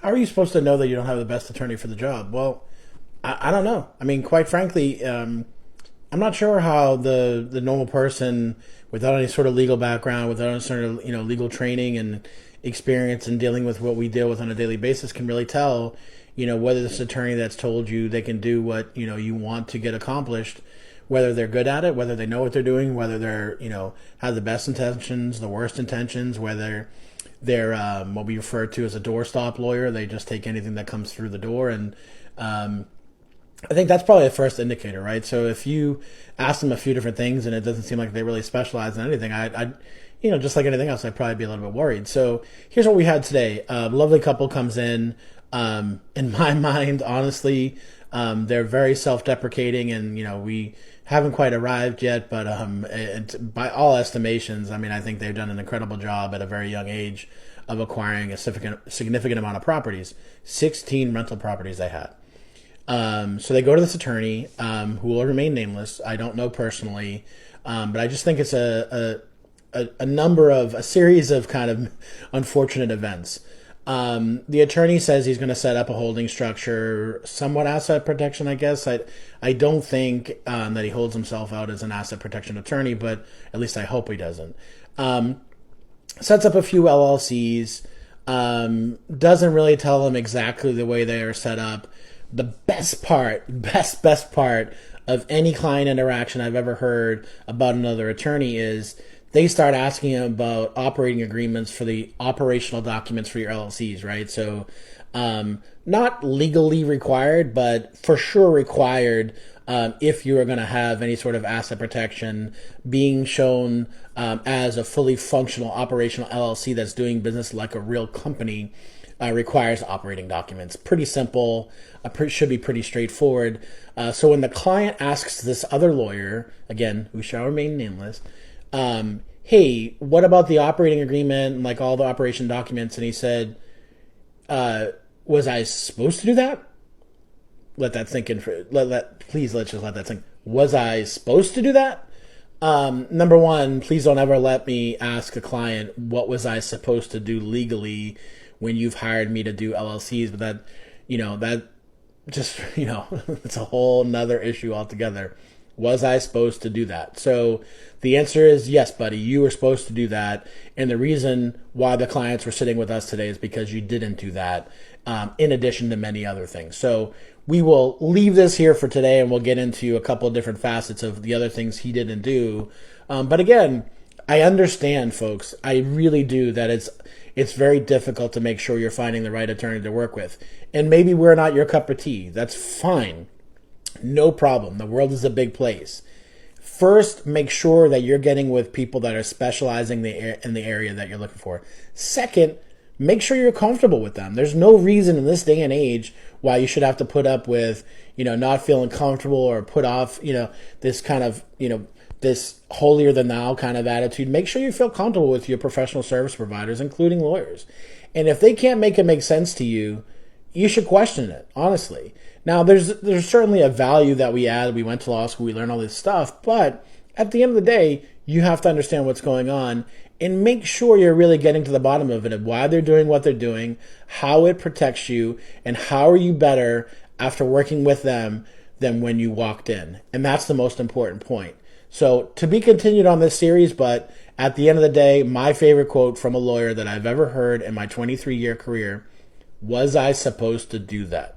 how are you supposed to know that you don't have the best attorney for the job? Well, I don't know. I mean, quite frankly, I'm not sure how the normal person without any sort of legal background, without any sort of legal training and experience in dealing with what we deal with on a daily basis can really tell whether this attorney that's told you they can do what you want to get accomplished, whether they're good at it, whether they know what they're doing, whether they're have the best intentions, the worst intentions, whether they're what we refer to as a doorstop lawyer. They just take anything that comes through the door. And I think that's probably a first indicator, right? So if you ask them a few different things and it doesn't seem like they really specialize in anything, I just like anything else, I'd probably be a little bit worried. So here's what we had today. A lovely couple comes in. In my mind, honestly, they're very self-deprecating, and we haven't quite arrived yet. But by all estimations, I mean, I think they've done an incredible job at a very young age of acquiring a significant amount of properties. 16 rental properties they had. So they go to this attorney, who will remain nameless. I don't know personally, but I just think it's a series of kind of unfortunate events. The attorney says he's going to set up a holding structure, somewhat asset protection, I guess. I don't think that he holds himself out as an asset protection attorney, but at least I hope he doesn't. Sets up a few LLCs, doesn't really tell them exactly the way they are set up. The best part of any client interaction I've ever heard about another attorney is they start asking him about operating agreements for the operational documents for your LLCs, right? So not legally required, but for sure required if you are going to have any sort of asset protection being shown as a fully functional operational LLC that's doing business like a real company. Requires operating documents. Pretty simple, should be pretty straightforward. So when the client asks this other lawyer, again, who shall remain nameless, hey, what about the operating agreement and like all the operation documents? And he said, was I supposed to do that? Let that sink in. Please, let's just let that sink. Was I supposed to do that? Number one, please don't ever let me ask a client, what was I supposed to do legally when you've hired me to do LLCs? But that just, it's a whole nother issue altogether. Was I supposed to do that? So the answer is yes, buddy, you were supposed to do that. And the reason why the clients were sitting with us today is because you didn't do that, in addition to many other things. So we will leave this here for today, and we'll get into a couple of different facets of the other things he didn't do. But again, I understand, folks. I really do, that it's very difficult to make sure you're finding the right attorney to work with. And maybe we're not your cup of tea. That's fine. No problem. The world is a big place. First, make sure that you're getting with people that are specializing in the area that you're looking for. Second, make sure you're comfortable with them. There's no reason in this day and age why you should have to put up with, not feeling comfortable or put off, this kind of, this holier than thou kind of attitude. Make sure you feel comfortable with your professional service providers, including lawyers. And if they can't make it make sense to you, you should question it, honestly. Now, there's certainly a value that we add. We went to law school, we learned all this stuff, but at the end of the day, you have to understand what's going on and make sure you're really getting to the bottom of it, of why they're doing what they're doing, how it protects you, and how are you better after working with them than when you walked in. And that's the most important point. So to be continued on this series, but at the end of the day, my favorite quote from a lawyer that I've ever heard in my 23-year career: was I supposed to do that?